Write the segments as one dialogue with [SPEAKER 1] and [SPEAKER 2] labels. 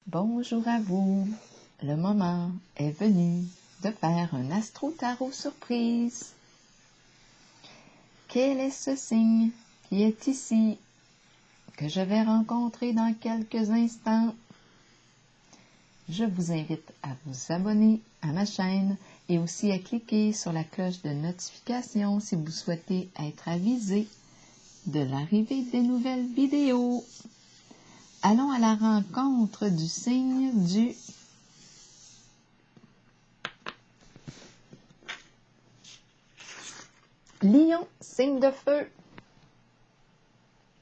[SPEAKER 1] Bonjour à vous, le moment est venu de faire un astro-tarot surprise. Quel est ce signe qui est ici, que je vais rencontrer dans quelques instants? Je vous invite à vous abonner à ma chaîne et aussi à cliquer sur la cloche de notification si vous souhaitez être avisé de l'arrivée des nouvelles vidéos. Allons à la rencontre du signe du Lion, signe de feu.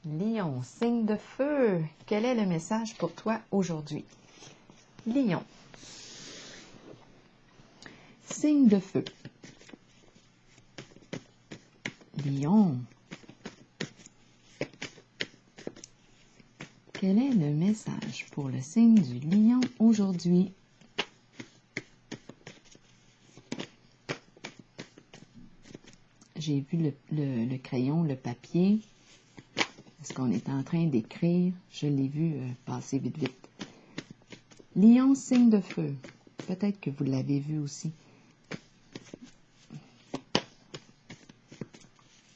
[SPEAKER 1] Lion, signe de feu. Quel est le message pour toi aujourd'hui? Lion, signe de feu. Lion, quel est le message pour le signe du lion aujourd'hui? J'ai vu le crayon, le papier, parce qu'on est en train d'écrire. Je l'ai vu passer vite, vite. Lion, signe de feu. Peut-être que vous l'avez vu aussi.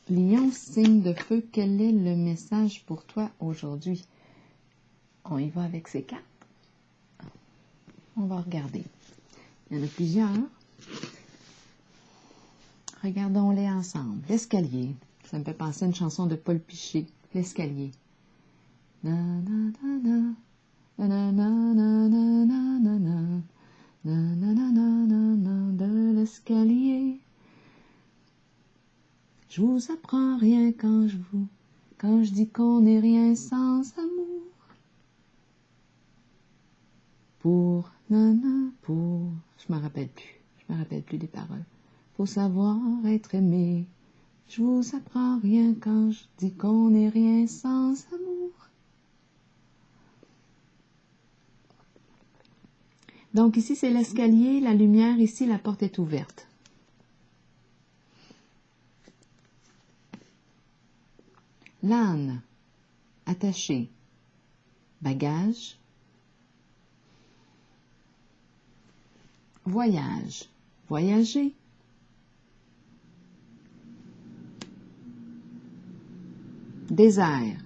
[SPEAKER 1] Lion, signe de feu, quel est le message pour toi aujourd'hui? On y va avec ces cartes. On va regarder. Il y en a plusieurs. Regardons-les ensemble. L'escalier. Ça me fait penser à une chanson de Paul Piché. L'escalier. Na na na na. Na na na na na na na na. Na na na na na na de l'escalier. Je vous apprends rien quand je dis qu'on n'est rien sans amour. Pour nana, pour, je me rappelle plus des paroles. Faut savoir être aimé. Je vous apprends rien quand je dis qu'on n'est rien sans amour. Donc ici c'est l'escalier, la lumière, ici la porte est ouverte. L'âne, attaché, bagage, voyage, voyager, désert,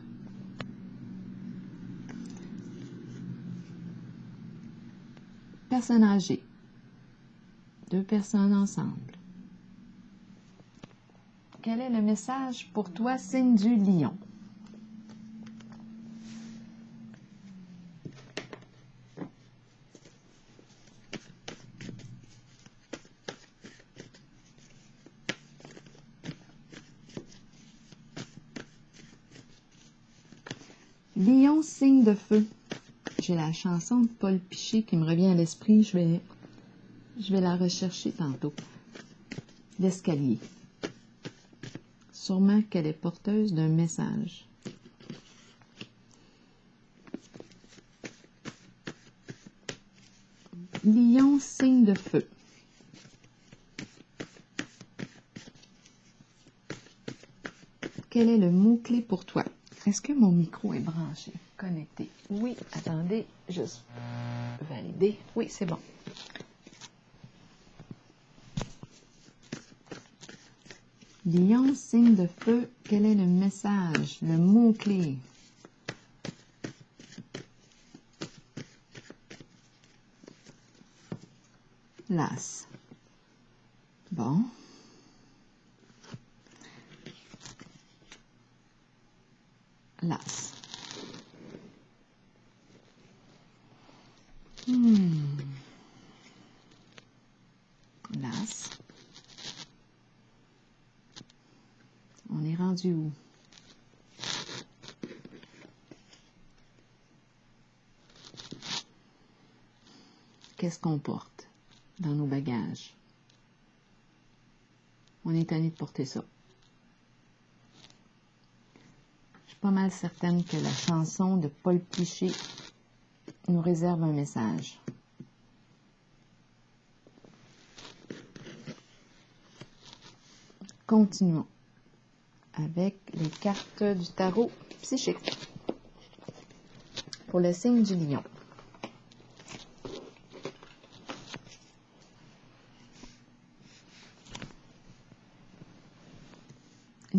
[SPEAKER 1] personne âgée, deux personnes ensemble. Quel est le message pour toi, signe du lion? Lion, signe de feu. J'ai la chanson de Paul Piché qui me revient à l'esprit. Je vais la rechercher tantôt. L'escalier. Sûrement qu'elle est porteuse d'un message. Lion, signe de feu. Quel est le mot-clé pour toi? Est-ce que mon micro est branché, connecté? Oui, attendez, juste valider. Oui, c'est bon. Lion, signe de feu, quel est le message, le mot-clé? L'as. Bon. L'as. L'as. On est rendu où? Qu'est-ce qu'on porte dans nos bagages? On est tanné de porter ça. Je suis pas mal certaine que la chanson de Paul Piché nous réserve un message. Continuons avec les cartes du tarot psychique pour le signe du lion.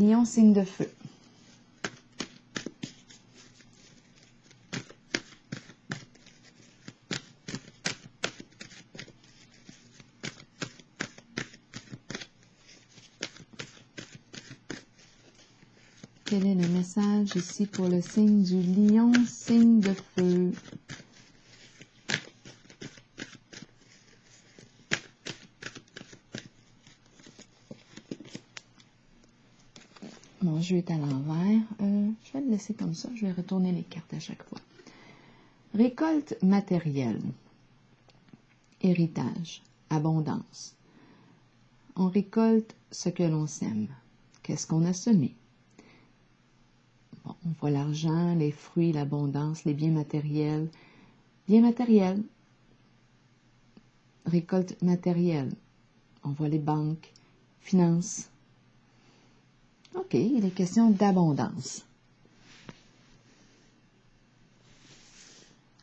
[SPEAKER 1] Lion, signe de feu. Quel est le message ici pour le signe du Lion, signe de feu? Mon jeu est à l'envers. Je vais le laisser comme ça. Je vais retourner les cartes à chaque fois. Récolte matérielle. Héritage. Abondance. On récolte ce que l'on sème. Qu'est-ce qu'on a semé? Bon, on voit l'argent, les fruits, l'abondance, les biens matériels. Biens matériels. Récolte matérielle. On voit les banques, finances. OK, il est question d'abondance.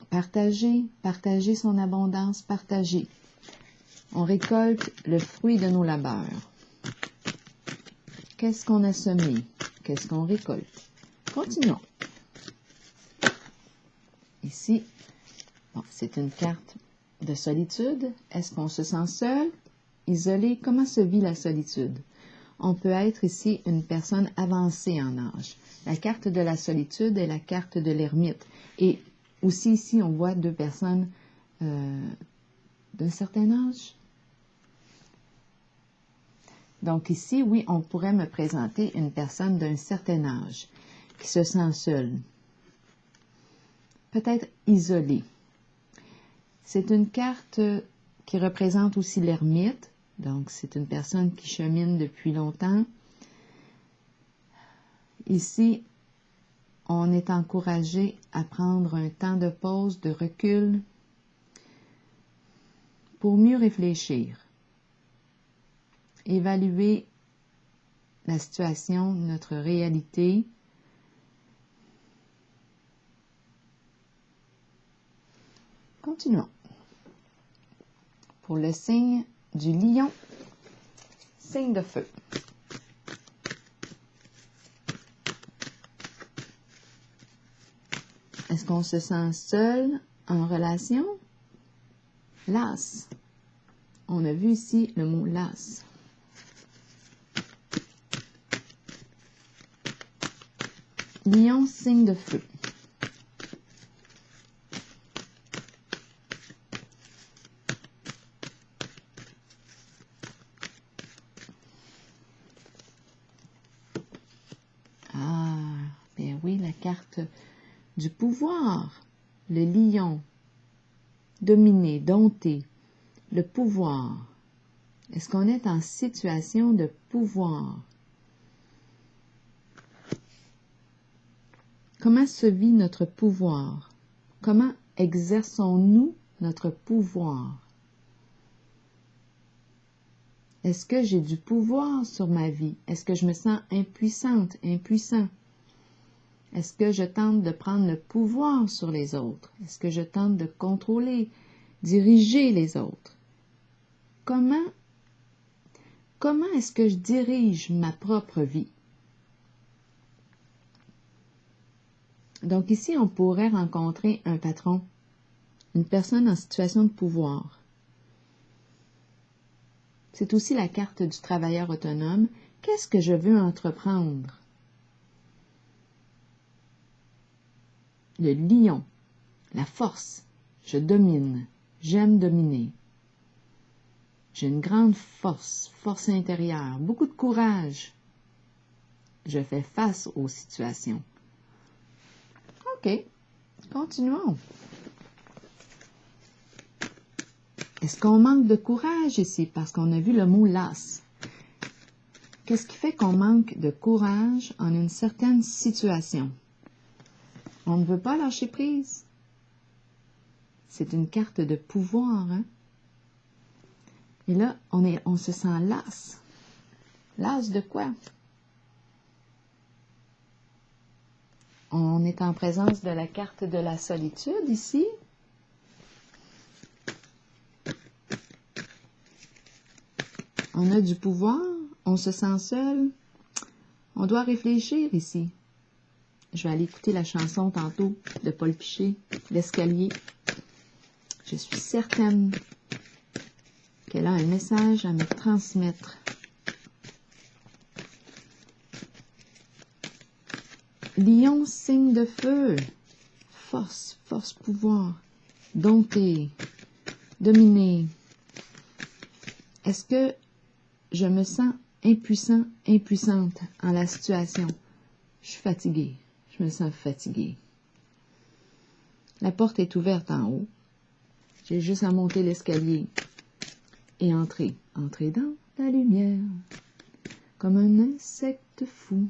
[SPEAKER 1] Partager, partager son abondance, partager. On récolte le fruit de nos labeurs. Qu'est-ce qu'on a semé? Qu'est-ce qu'on récolte? Continuons. Ici, bon, c'est une carte de solitude. Est-ce qu'on se sent seul, isolé? Comment se vit la solitude? On peut être ici une personne avancée en âge. La carte de la solitude est la carte de l'ermite. Et aussi ici, on voit deux personnes d'un certain âge. Donc ici, oui, on pourrait me présenter une personne d'un certain âge qui se sent seule, peut-être isolée. C'est une carte qui représente aussi l'ermite. Donc, c'est une personne qui chemine depuis longtemps. Ici, on est encouragé à prendre un temps de pause, de recul, pour mieux réfléchir, évaluer la situation, notre réalité. Continuons. Pour le signe du Lion, signe de feu. Est-ce qu'on se sent seul en relation? Las. On a vu ici le mot las. Lion, signe de feu. Carte du pouvoir, le lion, dominer, dompter, le pouvoir. Est-ce qu'on est en situation de pouvoir? Comment se vit notre pouvoir? Comment exerçons-nous notre pouvoir? Est-ce que j'ai du pouvoir sur ma vie? Est-ce que je me sens impuissante, impuissant? Est-ce que je tente de prendre le pouvoir sur les autres? Est-ce que je tente de contrôler, diriger les autres? Comment est-ce que je dirige ma propre vie? Donc ici, on pourrait rencontrer un patron, une personne en situation de pouvoir. C'est aussi la carte du travailleur autonome. Qu'est-ce que je veux entreprendre? Le lion, la force, je domine, j'aime dominer. J'ai une grande force, force intérieure, beaucoup de courage. Je fais face aux situations. OK, continuons. Est-ce qu'on manque de courage ici? Parce qu'on a vu le mot las. Qu'est-ce qui fait qu'on manque de courage en une certaine situation? On ne veut pas lâcher prise. C'est une carte de pouvoir, hein? Et là, on se sent las. Las de quoi? On est en présence de la carte de la solitude ici. On a du pouvoir, on se sent seul, On doit réfléchir ici. Je vais aller écouter la chanson tantôt de Paul Piché, L'escalier. Je suis certaine qu'elle a un message à me transmettre. Lion, signe de feu. Force, force, pouvoir. Dompter, dominer. Est-ce que je me sens impuissant, impuissante en la situation? Je suis fatiguée. Je me sens fatiguée. La porte est ouverte en haut. J'ai juste à monter l'escalier et entrer. Entrer dans la lumière, comme un insecte fou.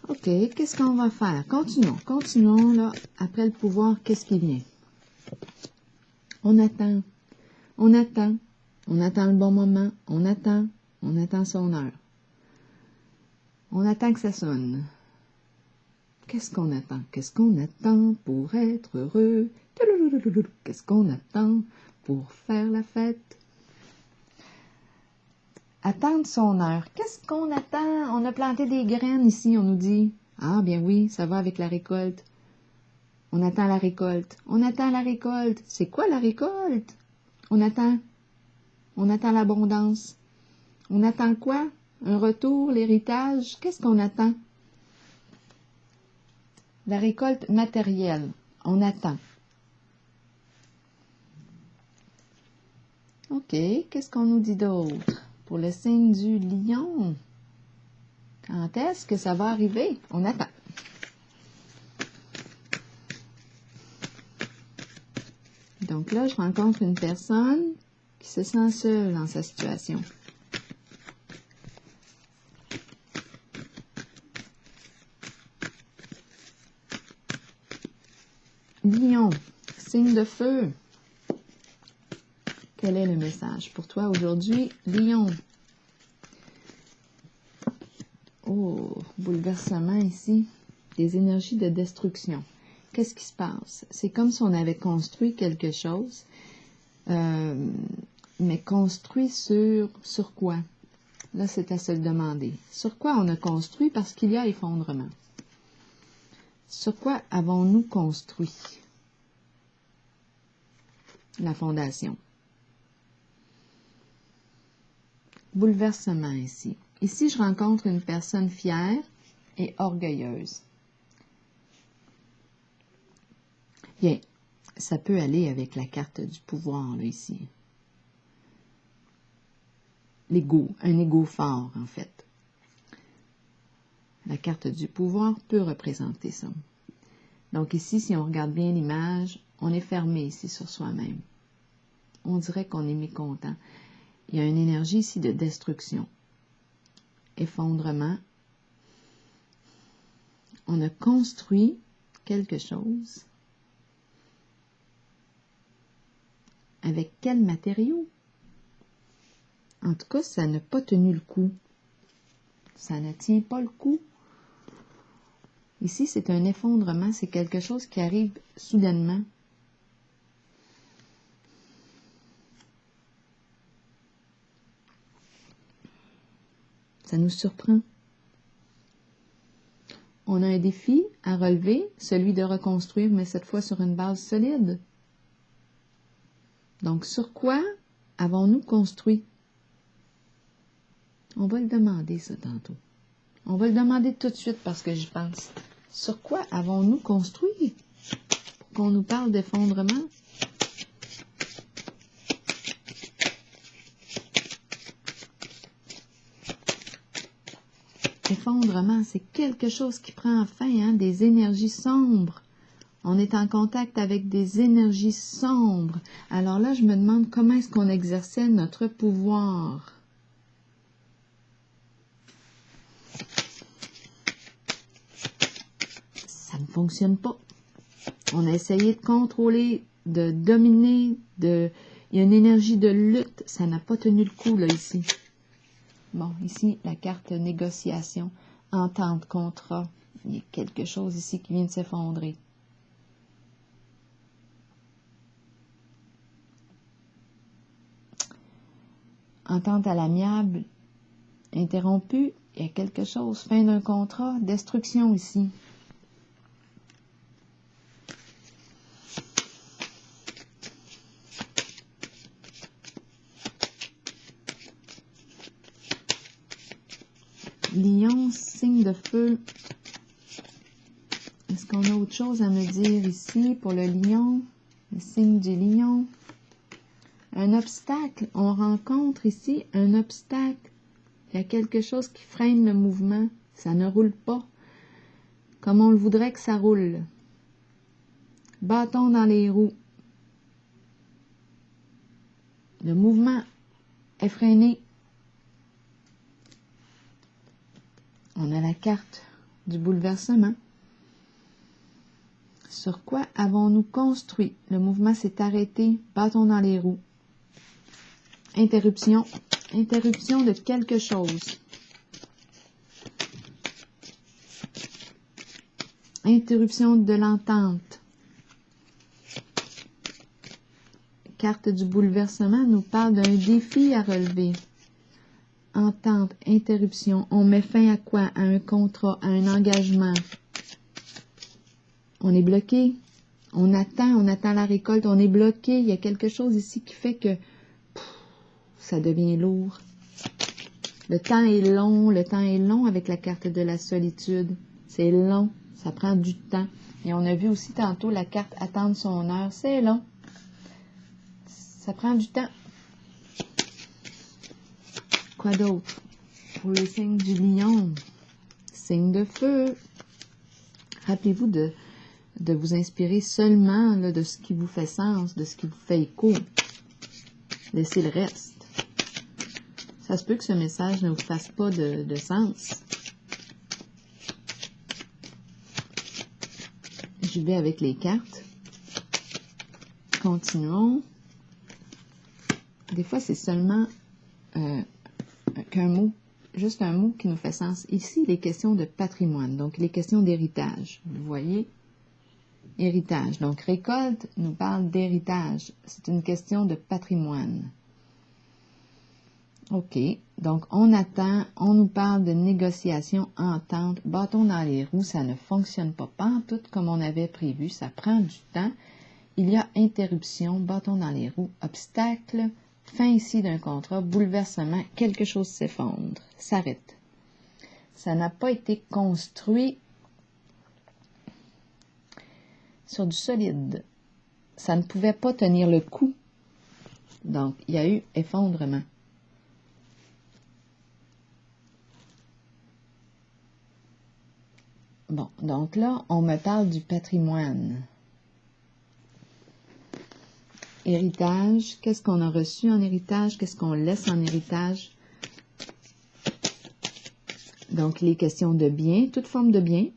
[SPEAKER 1] OK, qu'est-ce qu'on va faire? Continuons, là. Après le pouvoir, qu'est-ce qui vient? On attend le bon moment, on attend son heure. On attend que ça sonne. Qu'est-ce qu'on attend? Qu'est-ce qu'on attend pour être heureux? Qu'est-ce qu'on attend pour faire la fête? Attendre son heure. Qu'est-ce qu'on attend? On a planté des graines ici, on nous dit. Ah, bien oui, ça va avec la récolte. On attend la récolte. On attend la récolte. C'est quoi la récolte? On attend l'abondance. On attend quoi? Un retour, l'héritage? Qu'est-ce qu'on attend? La récolte matérielle. On attend. OK, qu'est-ce qu'on nous dit d'autre? Pour le signe du lion. Quand est-ce que ça va arriver? On attend. Donc là, je rencontre une personne qui se sent seule dans sa situation. Lion, signe de feu. Quel est le message pour toi aujourd'hui, Lion? Oh, bouleversement ici. Des énergies de destruction. Qu'est-ce qui se passe? C'est comme si on avait construit quelque chose, mais construit sur quoi? Là, c'est à se le demander. Sur quoi on a construit? Parce qu'il y a effondrement. Sur quoi avons-nous construit la fondation? Bouleversement ici. Ici, je rencontre une personne fière et orgueilleuse. Bien, ça peut aller avec la carte du pouvoir, là, ici. L'ego, un ego fort, en fait. La carte du pouvoir peut représenter ça. Donc ici, si on regarde bien l'image, on est fermé ici sur soi-même. On dirait qu'on est mécontent. Il y a une énergie ici de destruction, effondrement. On a construit quelque chose. Avec quel matériau? En tout cas, ça n'a pas tenu le coup. Ça ne tient pas le coup. Ici, c'est un effondrement, c'est quelque chose qui arrive soudainement. Ça nous surprend. On a un défi à relever, celui de reconstruire, mais cette fois sur une base solide. Donc, sur quoi avons-nous construit? On va le demander, ça, tantôt. On va le demander tout de suite parce que j'y pense. Sur quoi avons-nous construit pour qu'on nous parle d'effondrement? Effondrement, c'est quelque chose qui prend fin, hein, des énergies sombres. On est en contact avec des énergies sombres. Alors là, je me demande comment est-ce qu'on exerçait notre pouvoir. Ça ne fonctionne pas. On a essayé de contrôler, de dominer, il y a une énergie de lutte. Ça n'a pas tenu le coup, là, ici. Bon, ici, la carte négociation, entente, contrat. Il y a quelque chose ici qui vient de s'effondrer. entente à l'amiable interrompue, il y a quelque chose, fin d'un contrat, destruction ici. Lion, signe de feu. Est-ce qu'on a autre chose à me dire ici pour le lion? Le signe du lion. Un obstacle. On rencontre ici un obstacle. Il y a quelque chose qui freine le mouvement. Ça ne roule pas comme on le voudrait que ça roule. Bâton dans les roues. Le mouvement est freiné. On a la carte du bouleversement. Sur quoi avons-nous construit? Le mouvement s'est arrêté. Bâton dans les roues. Interruption. Interruption de quelque chose. Interruption de l'entente. Carte du bouleversement nous parle d'un défi à relever. Entente, interruption. On met fin à quoi? À un contrat, à un engagement. On est bloqué. On attend la récolte. On est bloqué. Il y a quelque chose ici qui fait que ça devient lourd. Le temps est long avec la carte de la solitude. C'est long. Ça prend du temps. Et on a vu aussi tantôt la carte attendre son heure. C'est long. Ça prend du temps. Quoi d'autre? Pour le signe du lion, signe de feu. Rappelez-vous de vous inspirer seulement là, de ce qui vous fait sens, de ce qui vous fait écho. Laissez le reste. Ça se peut que ce message ne vous fasse pas de sens. J'y vais avec les cartes. Continuons. Des fois, c'est seulement qu'un mot, juste un mot qui nous fait sens. Ici, il est question de patrimoine, donc il est question d'héritage. Vous voyez? Héritage. Donc, récolte nous parle d'héritage. C'est une question de patrimoine. OK. Donc, on attend, on nous parle de négociation, entente, bâton dans les roues, ça ne fonctionne pas tout comme on avait prévu, ça prend du temps. Il y a interruption, bâton dans les roues, obstacle, fin ici d'un contrat, bouleversement, quelque chose s'effondre, s'arrête. Ça n'a pas été construit sur du solide. Ça ne pouvait pas tenir le coup. Donc, il y a eu effondrement. Bon, donc là, on me parle du patrimoine. Héritage, qu'est-ce qu'on a reçu en héritage? Qu'est-ce qu'on laisse en héritage? Donc, les questions de biens, toute forme de biens.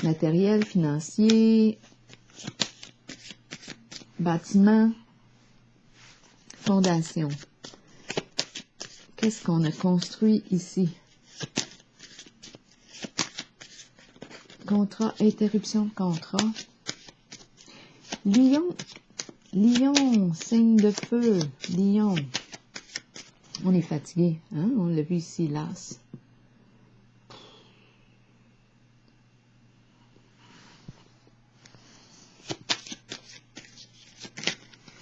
[SPEAKER 1] Matériel, financier, bâtiment, fondation. Qu'est-ce qu'on a construit ici? Contrat, interruption de contrat. Lion, lion, signe de feu, lion. On est fatigué, hein? On l'a vu ici, las.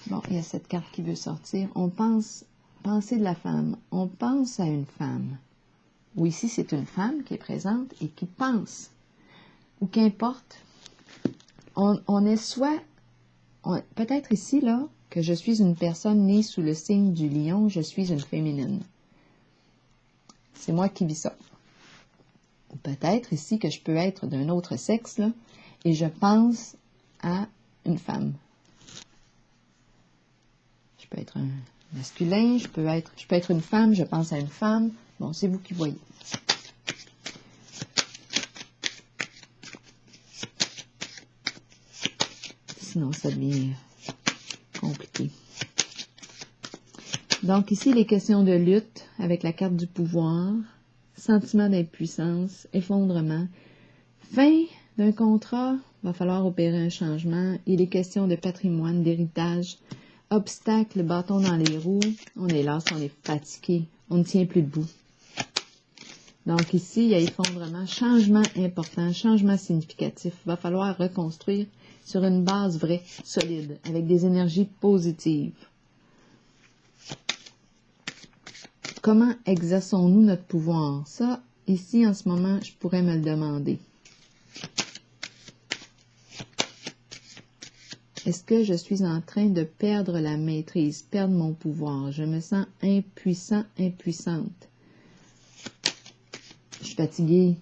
[SPEAKER 1] Bon, il y a cette carte qui veut sortir. On pense, penser de la femme. On pense à une femme. Ou ici, c'est une femme qui est présente et qui pense. Ou qu'importe. On est soit... Peut-être ici, là, que je suis une personne née sous le signe du lion, je suis une féminine. C'est moi qui vis ça. Ou peut-être ici que je peux être d'un autre sexe, là, et je pense à une femme. Je peux être un masculin, je peux être une femme, je pense à une femme. Bon, c'est vous qui voyez. Sinon, ça devient compliqué. Donc, ici, les questions de lutte avec la carte du pouvoir, sentiment d'impuissance, effondrement, fin d'un contrat, va falloir opérer un changement. Il est question de patrimoine, d'héritage, Obstacle, bâton dans les roues, on est là, on est fatigué, on ne tient plus debout. Donc ici, il y a effondrement, changement important, changement significatif. Il va falloir reconstruire sur une base vraie, solide, avec des énergies positives. Comment exerçons-nous notre pouvoir? Ça, ici, en ce moment, je pourrais me le demander. Est-ce que je suis en train de perdre la maîtrise, perdre mon pouvoir? Je me sens impuissant, impuissante. Je suis fatiguée.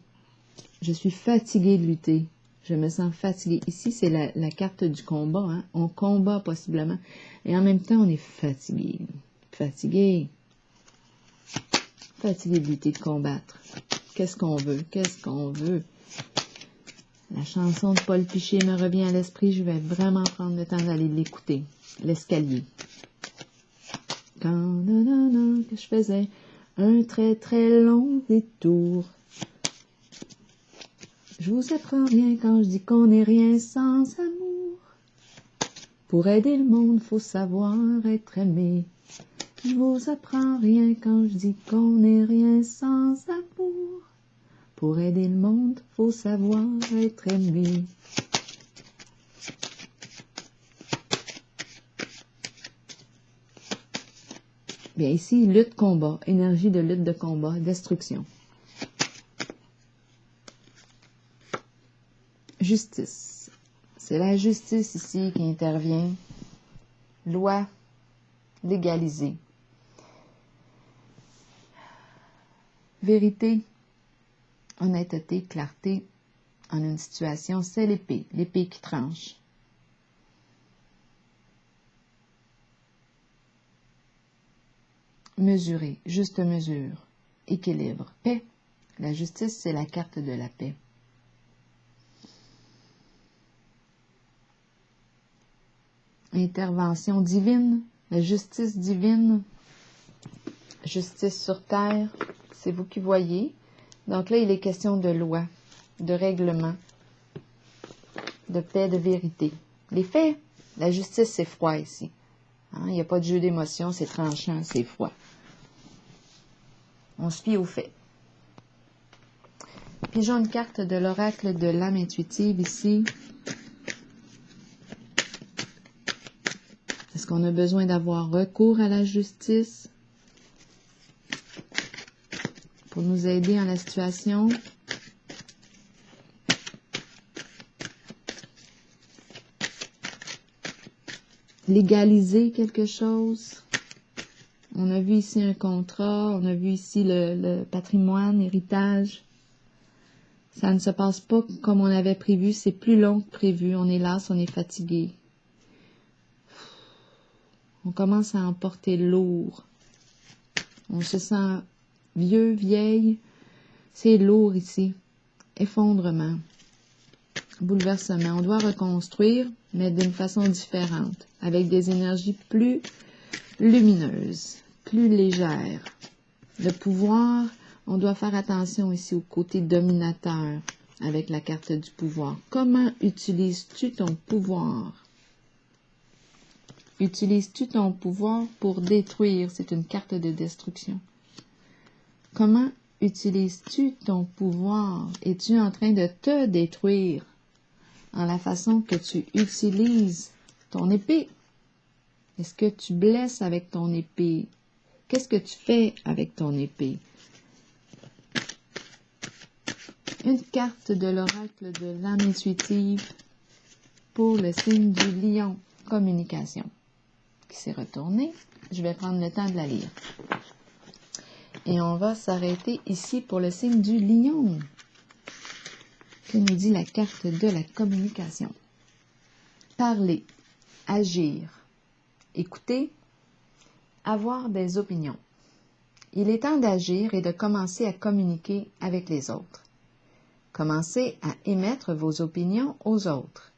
[SPEAKER 1] Je suis fatiguée de lutter. Je me sens fatiguée. Ici, c'est la carte du combat. Hein? On combat possiblement. Et en même temps, on est fatigué. Fatigué. Fatigué de lutter, de combattre. Qu'est-ce qu'on veut? Qu'est-ce qu'on veut? La chanson de Paul Piché me revient à l'esprit. Je vais vraiment prendre le temps d'aller l'écouter. L'escalier. Quand que je faisais un très très long détour. Je vous apprends rien quand je dis qu'on n'est rien sans amour. Pour aider le monde, faut savoir être aimé. Je vous apprends rien quand je dis qu'on n'est rien sans amour. Pour aider le monde, faut savoir être aimé. Bien ici, lutte, combat, énergie de lutte, de combat, destruction. Justice. C'est la justice ici qui intervient. Loi légalisée. Vérité, honnêteté, clarté en une situation, c'est l'épée qui tranche. Mesurer, juste mesure, équilibre, paix. La justice, c'est la carte de la paix. Intervention divine, la justice divine, justice sur terre, c'est vous qui voyez. Donc là, il est question de loi, de règlement, de paix, de vérité. Les faits, la justice, c'est froid ici. Hein? Il n'y a pas de jeu d'émotion, c'est tranchant, c'est froid. On se fie aux faits. Pigeons une carte de l'oracle de l'âme intuitive ici. Est-ce qu'on a besoin d'avoir recours à la justice pour nous aider dans la situation? Légaliser quelque chose? On a vu ici un contrat, on a vu ici le patrimoine, l'héritage. Ça ne se passe pas comme on avait prévu, c'est plus long que prévu. On est las, on est fatigué. On commence à emporter lourd. On se sent vieux, vieille. C'est lourd ici. Effondrement. Bouleversement. On doit reconstruire, mais d'une façon différente, avec des énergies plus lumineuses, plus légères. Le pouvoir, on doit faire attention ici au côté dominateur avec la carte du pouvoir. Comment utilises-tu ton pouvoir? Utilises-tu ton pouvoir pour détruire? C'est une carte de destruction. Comment utilises-tu ton pouvoir? Es-tu en train de te détruire en la façon que tu utilises ton épée? Est-ce que tu blesses avec ton épée? Qu'est-ce que tu fais avec ton épée? Une carte de l'oracle de l'âme intuitive pour le signe du lion. Communication. Qui s'est retournée. Je vais prendre le temps de la lire. Et on va s'arrêter ici pour le signe du lion. Que nous dit la carte de la communication? Parler, agir, écouter, avoir des opinions. Il est temps d'agir et de commencer à communiquer avec les autres. Commencez à émettre vos opinions aux autres.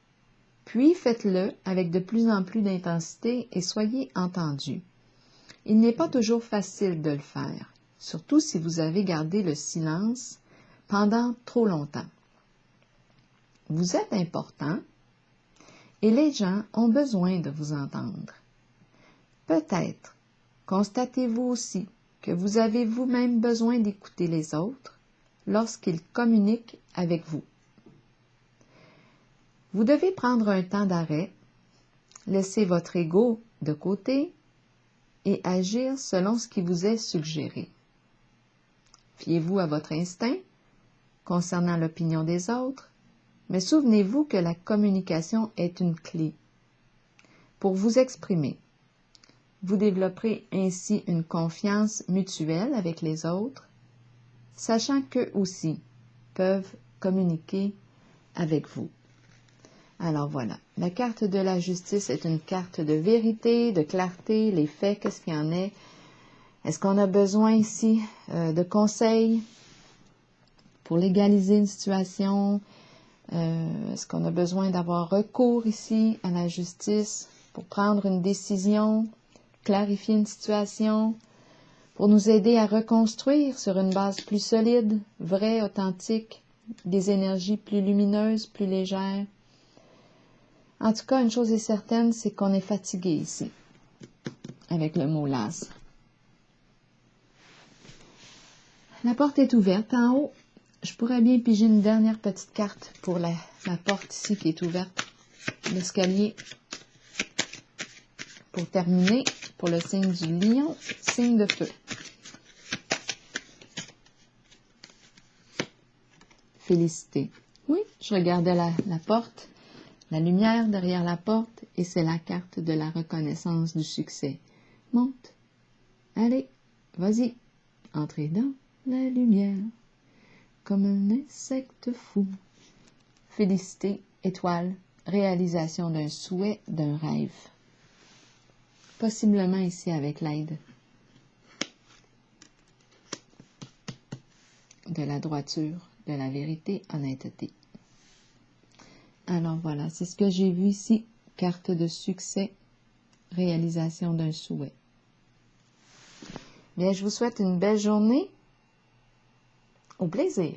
[SPEAKER 1] Puis faites-le avec de plus en plus d'intensité et soyez entendus. Il n'est pas toujours facile de le faire, surtout si vous avez gardé le silence pendant trop longtemps. Vous êtes important et les gens ont besoin de vous entendre. Peut-être constatez-vous aussi que vous avez vous-même besoin d'écouter les autres lorsqu'ils communiquent avec vous. Vous devez prendre un temps d'arrêt, laisser votre ego de côté et agir selon ce qui vous est suggéré. Fiez-vous à votre instinct concernant l'opinion des autres, mais souvenez-vous que la communication est une clé pour vous exprimer. Vous développerez ainsi une confiance mutuelle avec les autres, sachant qu'eux aussi peuvent communiquer avec vous. Alors voilà, la carte de la justice est une carte de vérité, de clarté, les faits, qu'est-ce qu'il y en est? Est-ce qu'on a besoin ici de conseils pour légaliser une situation? Est-ce qu'on a besoin d'avoir recours ici à la justice pour prendre une décision, clarifier une situation, pour nous aider à reconstruire sur une base plus solide, vraie, authentique, des énergies plus lumineuses, plus légères? En tout cas, une chose est certaine, c'est qu'on est fatigué ici, avec le mot las. La porte est ouverte en haut. Je pourrais bien piger une dernière petite carte pour la porte ici qui est ouverte. L'escalier. Pour terminer, pour le signe du lion, signe de feu. Félicité. Oui, je regardais la porte, la lumière derrière la porte, et c'est la carte de la reconnaissance du succès. Monte. Allez, vas-y. Entrez dans la lumière, comme un insecte fou. Félicité, étoile, réalisation d'un souhait, d'un rêve. Possiblement ici avec l'aide de la droiture, de la vérité, honnêteté. Alors voilà, c'est ce que j'ai vu ici. Carte de succès, réalisation d'un souhait. Bien, je vous souhaite une belle journée. Au plaisir.